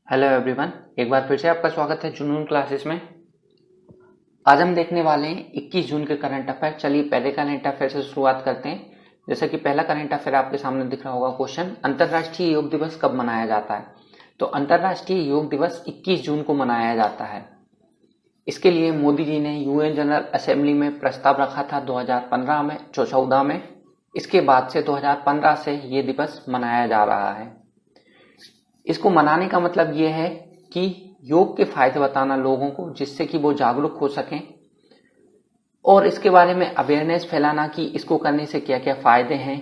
Hello everyone, एक बार फिर से आपका स्वागत है जुनून क्लासेस में। आज हम देखने वाले हैं 21 जून के करंट अफेयर। चलिए पहले करंट अफेयर से शुरुआत करते हैं। जैसा कि पहला करंट अफेयर आपके सामने दिख रहा होगा क्वेश्चन, अंतर्राष्ट्रीय योग दिवस कब मनाया जाता है? तो अंतर्राष्ट्रीय योग दिवस 21 जून को मनाया जाता है। इसके लिए मोदी जी ने यूएन जनरल असेंबली में प्रस्ताव रखा था 2015 में 14 में। इसके बाद से 2015 से ये दिवस मनाया जा रहा है। इसको मनाने का मतलब ये है कि योग के फायदे बताना लोगों को, जिससे कि वो जागरूक हो सकें और इसके बारे में अवेयरनेस फैलाना कि इसको करने से क्या क्या फायदे हैं,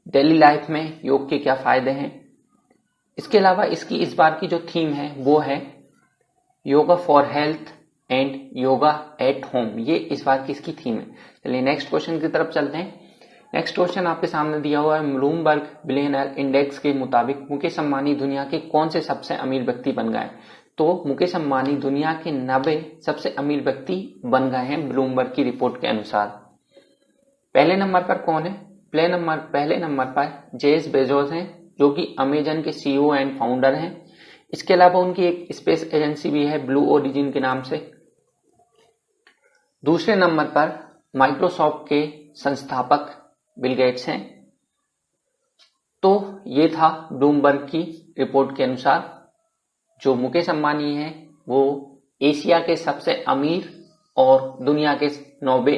डेली लाइफ में योग के क्या फायदे हैं। इसके अलावा इसकी इस बार की जो थीम है वो है yoga for health and yoga at home. ये इस बार की इसकी थीम है। चलिए नेक्स्ट क्वेश्चन की तरफ चलते हैं। नेक्स्ट क्वेश्चन आपके सामने दिया हुआ है, ब्लूमबर्ग बिलियनर इंडेक्स के मुताबिक मुकेश अंबानी दुनिया के कौन से सबसे अमीर व्यक्ति बन गए? तो मुकेश अंबानी दुनिया के 90 सबसे अमीर व्यक्ति बन गए हैं ब्लूमबर्ग की रिपोर्ट के अनुसार। पहले नंबर पर कौन है? पहले नंबर पर जेफ बेजोस हैं, जो कि अमेजन के सीईओ एंड फाउंडर हैं। इसके अलावा उनकी एक स्पेस एजेंसी भी है ब्लू ओरिजिन के नाम से। दूसरे नंबर पर माइक्रोसॉफ्ट के संस्थापक बिल गेट्स हैं। तो ये था ब्लूमबर्ग की रिपोर्ट के अनुसार जो मुकेश अंबानी है वो एशिया के सबसे अमीर और दुनिया के 90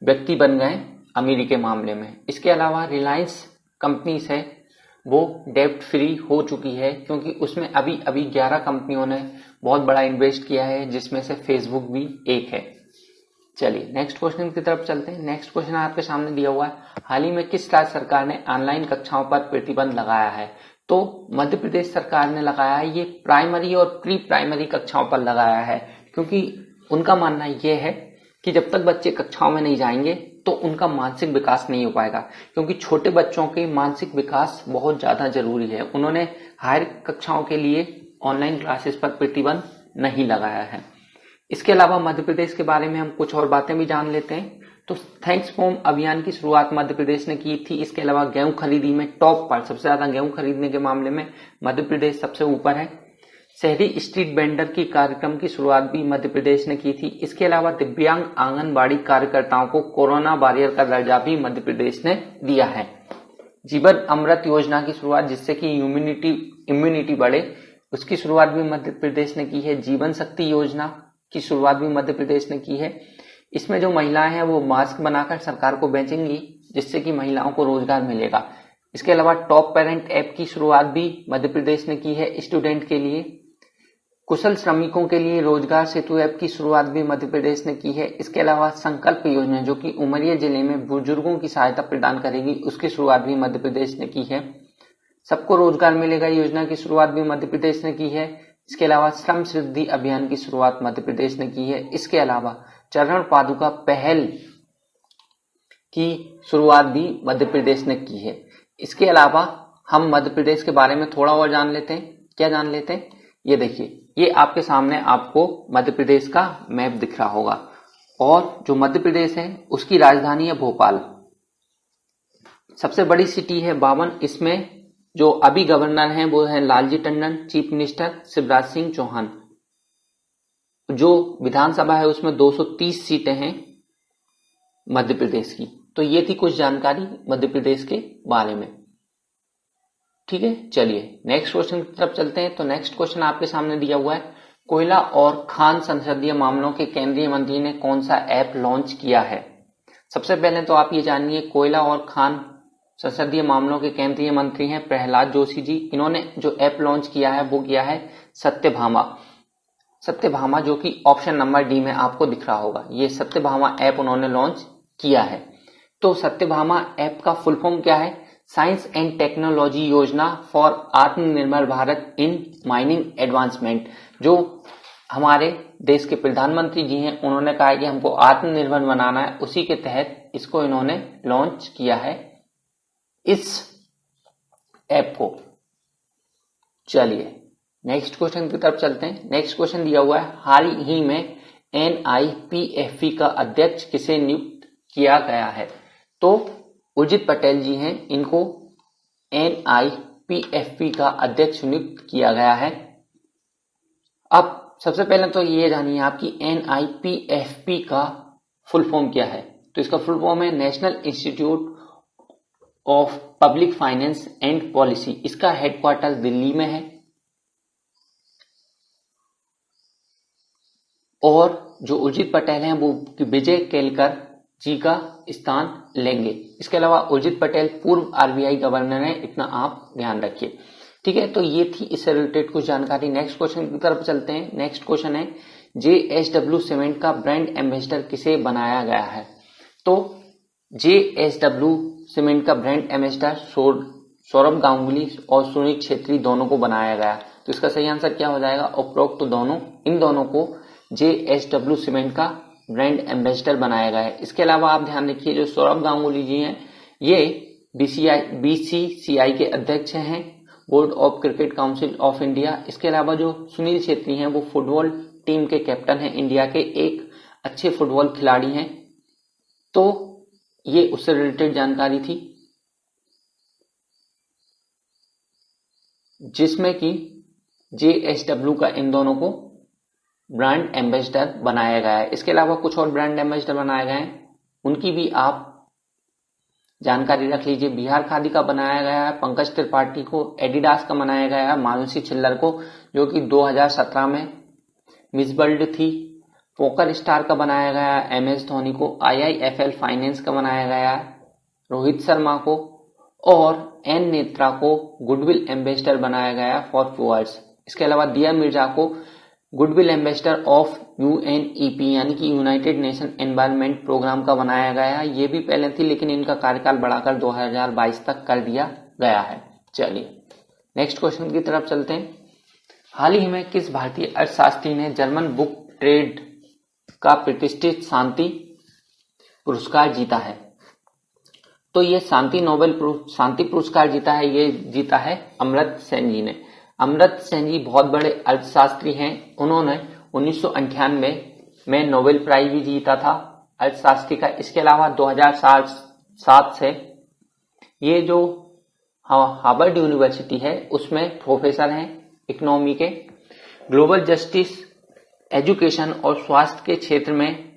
व्यक्ति बन गए अमीरी के मामले में। इसके अलावा रिलायंस कंपनीज है वो डेब्ट फ्री हो चुकी है, क्योंकि उसमें अभी 11 कंपनियों ने बहुत बड़ा इन्वेस्ट किया है, जिसमें से फेसबुक भी एक है। चलिए नेक्स्ट क्वेश्चन की तरफ चलते हैं। नेक्स्ट क्वेश्चन आपके सामने दिया हुआ है, हाल ही में किस राज्य सरकार ने ऑनलाइन कक्षाओं पर प्रतिबंध लगाया है? तो मध्य प्रदेश सरकार ने लगाया है। ये प्राइमरी और प्री प्राइमरी कक्षाओं पर लगाया है, क्योंकि उनका मानना यह है कि जब तक बच्चे कक्षाओं में नहीं जाएंगे तो उनका मानसिक विकास नहीं हो पाएगा, क्योंकि छोटे बच्चों के मानसिक विकास बहुत ज्यादा जरूरी है। उन्होंने हायर कक्षाओं के लिए ऑनलाइन क्लासेस पर प्रतिबंध नहीं लगाया है। इसके अलावा मध्य प्रदेश के बारे में हम कुछ और बातें भी जान लेते हैं। तो थैंक्स होम अभियान की शुरुआत मध्य प्रदेश ने की थी। इसके अलावा गेहूं खरीदी में टॉप पर, सबसे ज्यादा गेहूं खरीदने के मामले में मध्य प्रदेश सबसे ऊपर है। शहरी स्ट्रीट वेंडर की कार्यक्रम की शुरुआत भी मध्य प्रदेश ने की थी। इसके अलावा दिव्यांग आंगनबाड़ी कार्यकर्ताओं को कोरोना वॉरियर का दर्जा भी मध्य प्रदेश ने दिया है। जीवन अमृत योजना की शुरुआत, जिससे कि इम्यूनिटी बढ़े, उसकी शुरुआत भी मध्य प्रदेश ने की है। जीवन शक्ति योजना की शुरुआत भी मध्य प्रदेश ने की है। इसमें जो महिलाएं हैं वो मास्क बनाकर सरकार को बेचेंगी, जिससे कि महिलाओं को रोजगार मिलेगा। इसके अलावा टॉप पेरेंट ऐप की शुरुआत भी मध्य प्रदेश ने की है स्टूडेंट के लिए। कुशल श्रमिकों के लिए रोजगार सेतु ऐप की शुरुआत भी मध्य प्रदेश ने की है। इसके अलावा संकल्प योजना, जो कि उमरिया जिले में बुजुर्गों की सहायता प्रदान करेगी, उसकी शुरुआत भी मध्य प्रदेश ने की है। सबको रोजगार मिलेगा योजना की शुरुआत भी मध्य प्रदेश ने की है। इसके अलावा श्रम सिद्धि अभियान की शुरुआत मध्य प्रदेश ने की है। इसके अलावा चरण पादुका पहल की शुरुआत भी मध्य प्रदेश ने की है। इसके अलावा हम मध्य प्रदेश के बारे में थोड़ा और जान लेते हैं। क्या जान लेते हैं? ये देखिए, ये आपके सामने आपको मध्य प्रदेश का मैप दिख रहा होगा, और जो मध्य प्रदेश है उसकी राजधानी है भोपाल। सबसे बड़ी सिटी है 52। इसमें जो अभी गवर्नर हैं वो है लालजी टंडन, चीफ मिनिस्टर शिवराज सिंह चौहान। जो विधानसभा है उसमें 230 सीटें हैं मध्य प्रदेश की। तो ये थी कुछ जानकारी मध्य प्रदेश के बारे में। ठीक है, चलिए नेक्स्ट क्वेश्चन की तरफ चलते हैं। तो नेक्स्ट क्वेश्चन आपके सामने दिया हुआ है, कोयला और खान संसदीय मामलों के केंद्रीय मंत्री ने कौन सा ऐप लॉन्च किया है? सबसे पहले तो आप ये जानिए, कोयला और खान संसदीय मामलों के केंद्रीय मंत्री हैं प्रहलाद जोशी जी। इन्होंने जो ऐप लॉन्च किया है वो किया है सत्यभामा, जो कि ऑप्शन नंबर डी में आपको दिख रहा होगा। ये सत्यभामा ऐप उन्होंने लॉन्च किया है। तो सत्यभामा ऐप का फुल फॉर्म क्या है? साइंस एंड टेक्नोलॉजी योजना फॉर आत्मनिर्भर भारत इन माइनिंग एडवांसमेंट। जो हमारे देश के प्रधानमंत्री जी हैं, उन्होंने कहा है कि हमको आत्मनिर्भर बनाना है, उसी के तहत इसको इन्होंने लॉन्च किया है, इस ऐप को। चलिए नेक्स्ट क्वेश्चन की तरफ चलते हैं। नेक्स्ट क्वेश्चन दिया हुआ है, हाल ही में NIPFP का अध्यक्ष किसे नियुक्त किया गया है? तो उर्जित पटेल जी हैं, इनको NIPFP NIPFP का अध्यक्ष नियुक्त किया गया है। अब सबसे पहले तो ये जानिए आपकी NIPFP का फुल फॉर्म क्या है। तो इसका फुल फॉर्म है national institute of public finance and policy. इसका हेडक्वार्टर दिल्ली में है और जो उर्जित पटेल हैं वो विजय केलकर जी का स्थान लेंगे। इसके अलावा उर्जित पटेल पूर्व RBI गवर्नर है, इतना आप ध्यान रखिए। ठीक है, तो ये थी इससे रिलेटेड कुछ जानकारी। नेक्स्ट क्वेश्चन की तरफ चलते हैं। नेक्स्ट क्वेश्चन है JSW सीमेंट का ब्रांड एम्बेसडर किसे बनाया गया है। तो JSW सीमेंट का ब्रांड एम्बेसडर सौरभ गांगुली और सुनील छेत्री दोनों को बनाया गया। तो इसका सही आंसर क्या हो जाएगा, उपरोक्त तो दोनों, इन दोनों को JSW सीमेंट का ब्रांड एम्बेसडर बनाया गया है। इसके अलावा आप ध्यान रखिए जो सौरभ गांगुली जी हैं ये BCCI के अध्यक्ष हैं, board of cricket council of India. इसके अलावा जो सुनील छेत्री हैं वो फुटबॉल टीम के कैप्टन हैं, इंडिया के एक अच्छे फुटबॉल खिलाड़ी हैं। तो ये उससे रिलेटेड जानकारी थी जिसमें कि JSW का इन दोनों को ब्रांड एम्बेसडर बनाया गया है। इसके अलावा कुछ और ब्रांड एम्बेसडर बनाए गए हैं, उनकी भी आप जानकारी रख लीजिए। बिहार खादी का बनाया गया है पंकज त्रिपाठी को, एडिडास का बनाया गया है मानसी छिल्लर को जो कि 2017 में मिस वर्ल्ड थी। पोकर स्टार का बनाया गया है MS धोनी को, IIFL फाइनेंस का बनाया गया है रोहित शर्मा को और N नेत्रा को गुडविल एम्बेसडर बनाया गया फॉर फॉरवर्ड्स। इसके अलावा दिया मिर्जा को गुडविल एम्बेसडर ऑफ UNEP यानी कि यूनाइटेड नेशन एनवायरनमेंट प्रोग्राम का बनाया गया है। ये भी पहले थी लेकिन इनका कार्यकाल बढ़ाकर 2022 तक कर दिया गया है। चलिए नेक्स्ट क्वेश्चन की तरफ चलते हैं। हाल ही में किस भारतीय अर्थशास्त्री ने जर्मन बुक ट्रेड का प्रतिष्ठित शांति पुरस्कार जीता है। तो ये शांति पुरस्कार जीता है, ये जीता है अमर्त्य सेन जी ने। अमर्त्य सेन जी बहुत बड़े अर्थशास्त्री हैं, उन्होंने 1998 में नोबेल प्राइज भी जीता था अर्थशास्त्री का। इसके अलावा 2007 से ये जो हार्वर्ड यूनिवर्सिटी है उसमें प्रोफेसर हैं इकोनॉमी के। ग्लोबल जस्टिस, एजुकेशन और स्वास्थ्य के क्षेत्र में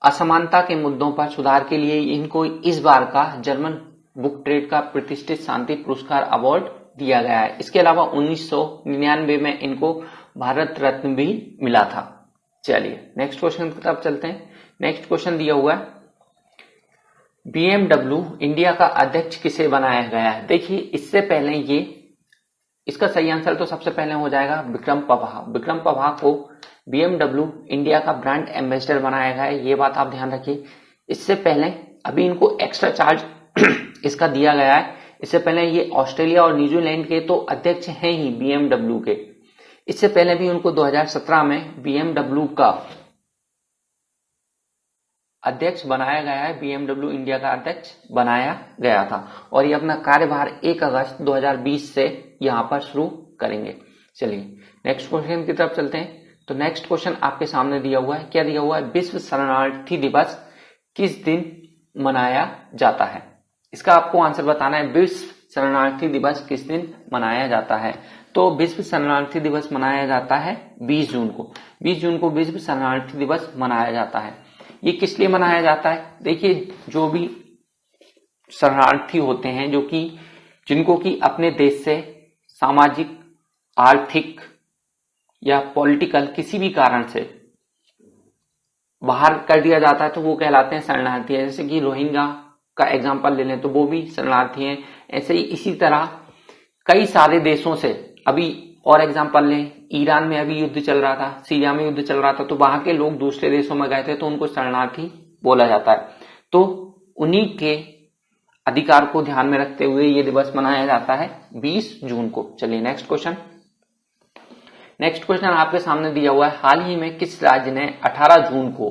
असमानता के मुद्दों पर सुधार के लिए इनको इस बार का जर्मन बुक ट्रेड का प्रतिष्ठित शांति पुरस्कार अवार्ड दिया गया है। इसके अलावा 1999 में इनको भारत रत्न भी मिला था। चलिए नेक्स्ट क्वेश्चन की तरफ चलते हैं। नेक्स्ट क्वेश्चन दिया हुआ है BMW इंडिया का अध्यक्ष किसे बनाया गया है। देखिए इससे पहले ये इसका सही आंसर तो सबसे पहले हो जाएगा विक्रम पवाह। विक्रम पवाह को BMW इंडिया का ब्रांड एम्बेसडर बनाया गया है, ये बात आप ध्यान रखिए। इससे पहले अभी इनको एक्स्ट्रा चार्ज इसका दिया गया है। इससे पहले ये ऑस्ट्रेलिया और न्यूजीलैंड के तो अध्यक्ष हैं ही BMW के। इससे पहले भी उनको 2017 में BMW का अध्यक्ष बनाया गया है, BMW इंडिया का अध्यक्ष बनाया गया था और ये अपना कार्यभार 1 अगस्त 2020 से यहां पर शुरू करेंगे। चलिए नेक्स्ट क्वेश्चन की तरफ चलते हैं। तो नेक्स्ट क्वेश्चन आपके सामने दिया हुआ है, क्या दिया हुआ है, विश्व शरणार्थी दिवस किस दिन मनाया जाता है। इसका आपको आंसर बताना है, विश्व शरणार्थी दिवस किस दिन मनाया जाता है। तो विश्व शरणार्थी दिवस मनाया जाता है 20 जून को। 20 जून को विश्व शरणार्थी दिवस मनाया जाता है। ये किस लिए मनाया जाता है, देखिए जो भी शरणार्थी होते हैं जो कि जिनको कि अपने देश से सामाजिक, आर्थिक या पॉलिटिकल किसी भी कारण से बाहर कर दिया जाता है तो वो कहलाते हैं शरणार्थी। जैसे कि रोहिंग्या का एग्जांपल ले लें तो वो भी शरणार्थी हैं। ऐसे ही इसी तरह कई सारे देशों से, अभी और एग्जांपल लें, ईरान में अभी युद्ध चल रहा था, सीरिया में युद्ध चल रहा था, तो वहां के लोग दूसरे देशों में गए थे तो उनको शरणार्थी बोला जाता है। तो उन्हीं के अधिकार को ध्यान में रखते हुए ये दिवस मनाया जाता है 20 जून को। चलिए नेक्स्ट क्वेश्चन। नेक्स्ट क्वेश्चन आपके सामने दिया हुआ है, हाल ही में किस राज्य ने 18 जून को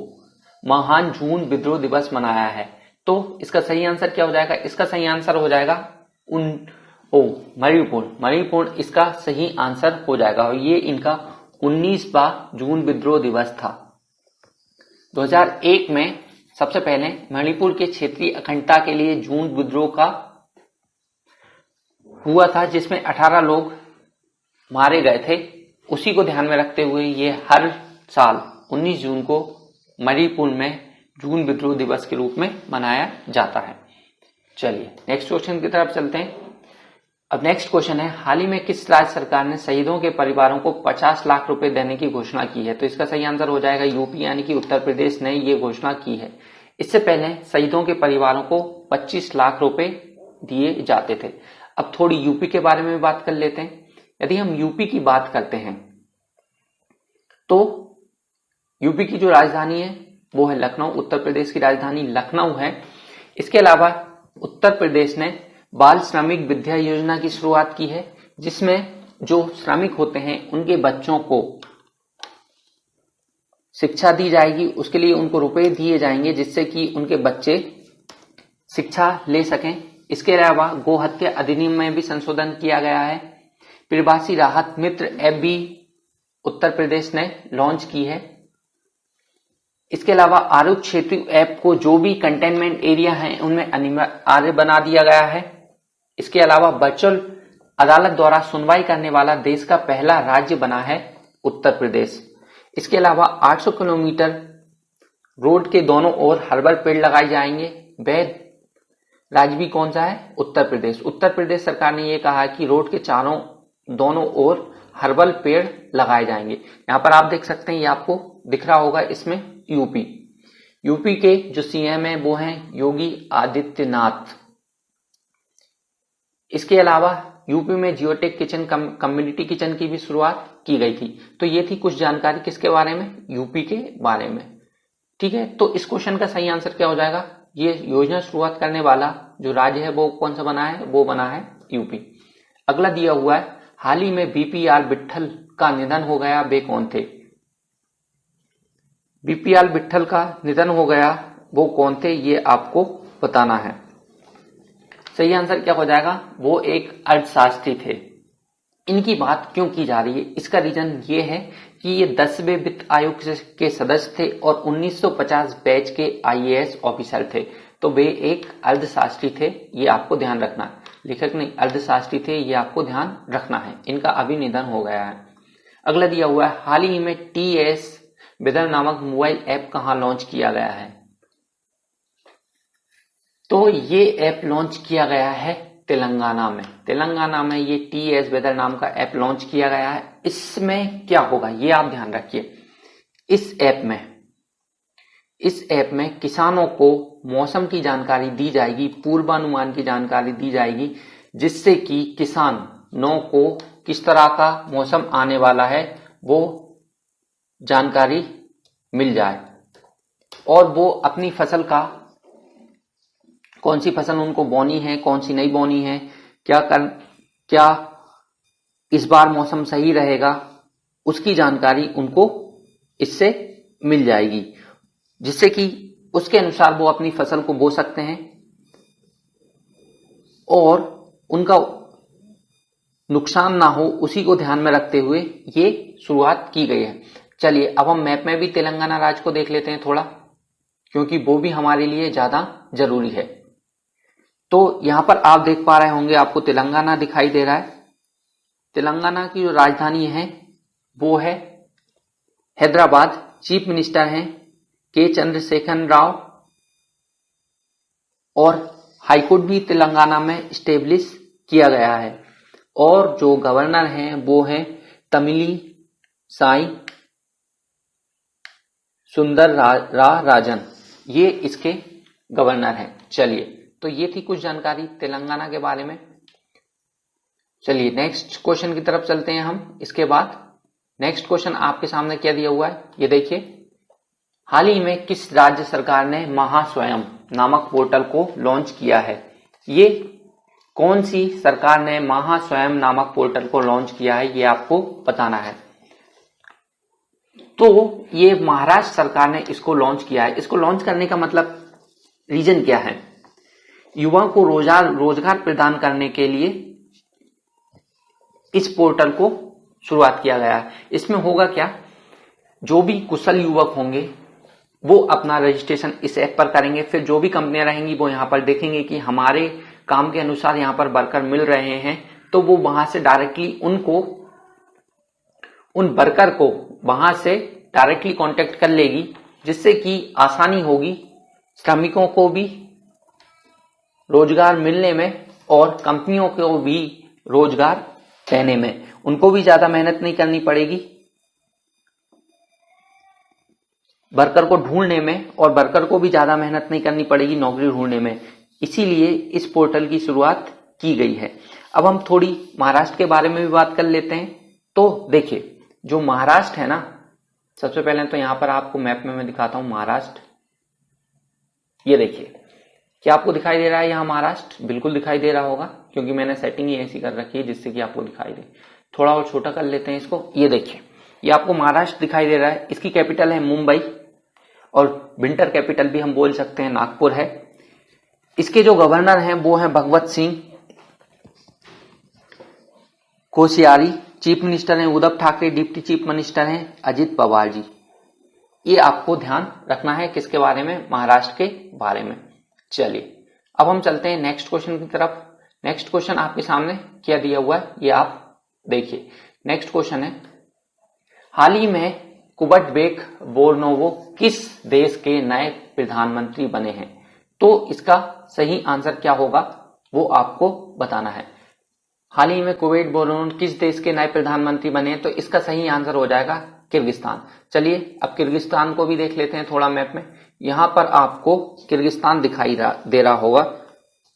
महान जून विद्रोह दिवस मनाया है। तो इसका सही आंसर क्या हो जाएगा, इसका सही आंसर हो जाएगा मणिपुर इसका सही आंसर हो जाएगा और ये इनका 19वां जून विद्रोह दिवस था। 2001 में सबसे पहले मणिपुर के क्षेत्रीय अखंडता के लिए जून विद्रोह का हुआ था जिसमें 18 लोग मारे गए थे, उसी को ध्यान में रखते हुए ये हर साल 19 जून को मणिपुर में जून विद्रोह दिवस के रूप में मनाया जाता है। चलिए नेक्स्ट क्वेश्चन की तरफ चलते हैं। अब नेक्स्ट क्वेश्चन है, हाल ही में किस राज्य सरकार ने शहीदों के परिवारों को 50 लाख रुपए देने की घोषणा की है? तो इसका सही आंसर हो जाएगा यूपी, यानी कि उत्तर प्रदेश ने ये घोषणा की है। इससे पहले शहीदों के परिवारों को 25 लाख रुपए दिए जाते थे। अब थोड़ी यूपी के बारे में बात कर लेते हैं। यदि हम यूपी की बात करते हैं तो यूपी की जो राजधानी है वो है लखनऊ, उत्तर प्रदेश की राजधानी लखनऊ है। इसके अलावा उत्तर प्रदेश ने बाल श्रमिक विद्या योजना की शुरुआत की है, जिसमें जो श्रमिक होते हैं उनके बच्चों को शिक्षा दी जाएगी, उसके लिए उनको रुपए दिए जाएंगे जिससे कि उनके बच्चे शिक्षा ले सकें। इसके अलावा गोहत्या अधिनियम में भी संशोधन किया गया है। प्रवासी राहत मित्र ऐप भी उत्तर प्रदेश ने लॉन्च की है। इसके अलावा आरोग्य क्षेत्र ऐप को जो भी कंटेनमेंट एरिया हैं उनमें अनिवार्य बना दिया गया है। इसके अलावा वर्चुअल अदालत द्वारा सुनवाई करने वाला देश का पहला राज्य बना है उत्तर प्रदेश। इसके अलावा 800 किलोमीटर रोड के दोनों ओर हर्बल पेड़ लगाए जाएंगे। वह राज्य भी कौन सा है? उत्तर प्रदेश। उत्तर प्रदेश सरकार ने यह कहा कि रोड के दोनों ओर हर्बल पेड़ लगाए जाएंगे। यहां पर आप देख सकते हैं, ये आपको दिख रहा होगा, इसमें यूपी के जो सीएम है वो हैं योगी आदित्यनाथ। इसके अलावा यूपी में जियोटेक किचन कम्युनिटी किचन की भी शुरुआत की गई थी। तो ये थी कुछ जानकारी किसके बारे में? यूपी के बारे में। ठीक है, तो इस क्वेश्चन का सही आंसर क्या हो जाएगा? ये योजना शुरुआत करने वाला जो राज्य है वो कौन सा बना है? वो बना है यूपी। अगला दिया हुआ है, हाल ही में बीपीआर विट्ठल का निधन हो गया, वे कौन थे? बीपीआर विट्ठल का निधन हो गया, वो कौन थे ये आपको बताना है। सही आंसर क्या हो जाएगा? वो एक अर्थशास्त्री थे। इनकी बात क्यों की जा रही है? इसका रीजन ये है कि ये 10वें वित्त आयोग के सदस्य थे और 1950 बैच के आईएएस ऑफिसर थे। तो वे एक अर्थशास्त्री थे, ये आपको ध्यान रखना है। लेखक नहीं, अर्थशास्त्री थे, ये आपको ध्यान रखना है। इनका अभी निधन हो गया है। अगला दिया हुआ है, हाल ही में टीएस वेदर नामक मोबाइल ऐप कहां लॉन्च किया गया है? तो ये ऐप लॉन्च किया गया है तेलंगाना में। तेलंगाना में ये टीएस वेदर नाम का ऐप लॉन्च किया गया है। इसमें क्या होगा ये आप ध्यान रखिए। इस ऐप में किसानों को मौसम की जानकारी दी जाएगी, पूर्वानुमान की जानकारी दी जाएगी, जिससे कि किसानों को किस तरह का मौसम आने वाला है वो जानकारी मिल जाए और वो अपनी फसल का, कौन सी फसल उनको बोनी है, कौन सी नहीं बोनी है, क्या इस बार मौसम सही रहेगा, उसकी जानकारी उनको इससे मिल जाएगी, जिससे कि उसके अनुसार वो अपनी फसल को बो सकते हैं और उनका नुकसान ना हो, उसी को ध्यान में रखते हुए ये शुरुआत की गई है। चलिए अब हम मैप में भी तेलंगाना राज्य को देख लेते हैं थोड़ा, क्योंकि वो भी हमारे लिए ज्यादा जरूरी है। तो यहां पर आप देख पा रहे होंगे, आपको तेलंगाना दिखाई दे रहा है। तेलंगाना की जो राजधानी है वो है हैदराबाद। चीफ मिनिस्टर हैं के चंद्रशेखर राव और हाईकोर्ट भी तेलंगाना में स्टेब्लिश किया गया है और जो गवर्नर हैं वो हैं तमिली साई सुंदर राजन, ये इसके गवर्नर हैं। चलिए, तो ये थी कुछ जानकारी तेलंगाना के बारे में। चलिए नेक्स्ट क्वेश्चन की तरफ चलते हैं हम। इसके बाद नेक्स्ट क्वेश्चन आपके सामने क्या दिया हुआ है ये देखिए, हाल ही में किस राज्य सरकार ने महास्वयं नामक पोर्टल को लॉन्च किया है? ये कौन सी सरकार ने महास्वयं नामक पोर्टल को लॉन्च किया है ये आपको बताना है। तो ये महाराष्ट्र सरकार ने इसको लॉन्च किया है। इसको लॉन्च करने का मतलब रीजन क्या है? युवाओं को रोजगार प्रदान करने के लिए इस पोर्टल को शुरुआत किया गया है। इसमें होगा क्या, जो भी कुशल युवक होंगे वो अपना रजिस्ट्रेशन इस ऐप पर करेंगे, फिर जो भी कंपनियां रहेंगी वो यहां पर देखेंगे कि हमारे काम के अनुसार यहां पर वर्कर मिल रहे हैं तो वो वहां से डायरेक्टली उन वर्कर को वहां से डायरेक्टली कांटेक्ट कर लेगी, जिससे कि आसानी होगी श्रमिकों को भी रोजगार मिलने में और कंपनियों को भी रोजगार देने में। उनको भी ज्यादा मेहनत नहीं करनी पड़ेगी वर्कर को ढूंढने में, और वर्कर को भी ज्यादा मेहनत नहीं करनी पड़ेगी नौकरी ढूंढने में। इसीलिए इस पोर्टल की शुरुआत की गई है। अब हम थोड़ी महाराष्ट्र के बारे में भी बात कर लेते हैं। तो देखिए, जो महाराष्ट्र है ना, सबसे पहले तो यहां पर आपको मैप में मैं दिखाता हूं महाराष्ट्र। ये देखिए, क्या आपको दिखाई दे रहा है यहां महाराष्ट्र? बिल्कुल दिखाई दे रहा होगा, क्योंकि मैंने सेटिंग ही ऐसी कर रखी है जिससे कि आपको दिखाई दे। थोड़ा और छोटा कर लेते हैं इसको। ये देखिए, ये आपको महाराष्ट्र दिखाई दे रहा है। इसकी कैपिटल है मुंबई, और विंटर कैपिटल भी हम बोल सकते हैं नागपुर है। इसके जो गवर्नर हैं वो हैं भगवत सिंह कोश्यारी। चीफ मिनिस्टर हैं Uddhav Thackeray. Deputy chief minister हैं अजित पवार जी। ये आपको ध्यान रखना है किसके बारे में? महाराष्ट्र के बारे में। चलिए, अब हम चलते हैं नेक्स्ट क्वेश्चन की तरफ। नेक्स्ट क्वेश्चन आपके सामने क्या दिया हुआ है ये आप देखिए। नेक्स्ट क्वेश्चन है, हाल ही में कुबर्टबेक बोर्नोवो किस देश के नए प्रधानमंत्री बने हैं? तो इसका सही आंसर क्या होगा वो आपको बताना है। हाल ही में कुबेट बोर्नोवो किस देश के नए प्रधानमंत्री बने हैं? तो इसका सही आंसर हो जाएगा किर्गिस्तान। चलिए, अब किर्गिस्तान को भी देख लेते हैं थोड़ा मैप में। यहां पर आपको किर्गिस्तान दिखाई दे रहा होगा।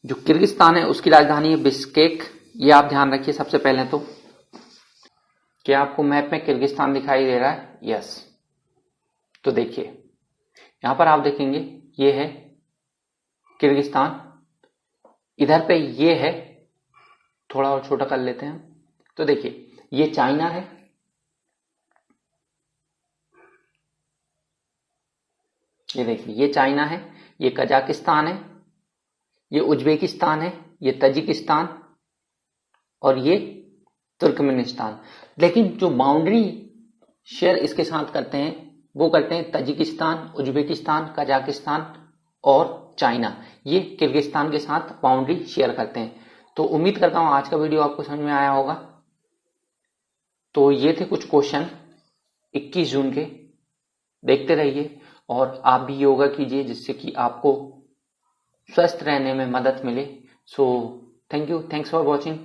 जो किर्गिस्तान है उसकी राजधानी है बिश्केक। ये आप ध्यान रखिए सबसे पहले तो। क्या आपको मैप में किर्गिस्तान दिखाई दे रहा है? यस। तो देखिए, यहां पर आप देखेंगे ये है किर्गिस्तान, इधर पे ये है, थोड़ा और छोटा कर लेते हैं। तो देखिए, ये चाइना है, ये देखिए ये चाइना है, ये कजाकिस्तान है, ये उज्बेकिस्तान है, ये तजिकिस्तान और ये तुर्कमेनिस्तान। लेकिन जो बाउंड्री शेयर इसके साथ करते हैं वो करते हैं तजिकिस्तान, उज्बेकिस्तान, कजाकिस्तान और चाइना। ये किर्गिस्तान के साथ बाउंड्री शेयर करते हैं। तो उम्मीद करता हूं आज का वीडियो आपको समझ में आया होगा। तो ये थे कुछ क्वेश्चन 21 जून के। देखते रहिए और आप भी योगा कीजिए जिससे कि आपको स्वस्थ रहने में मदद मिले। So thank you, thanks for watching.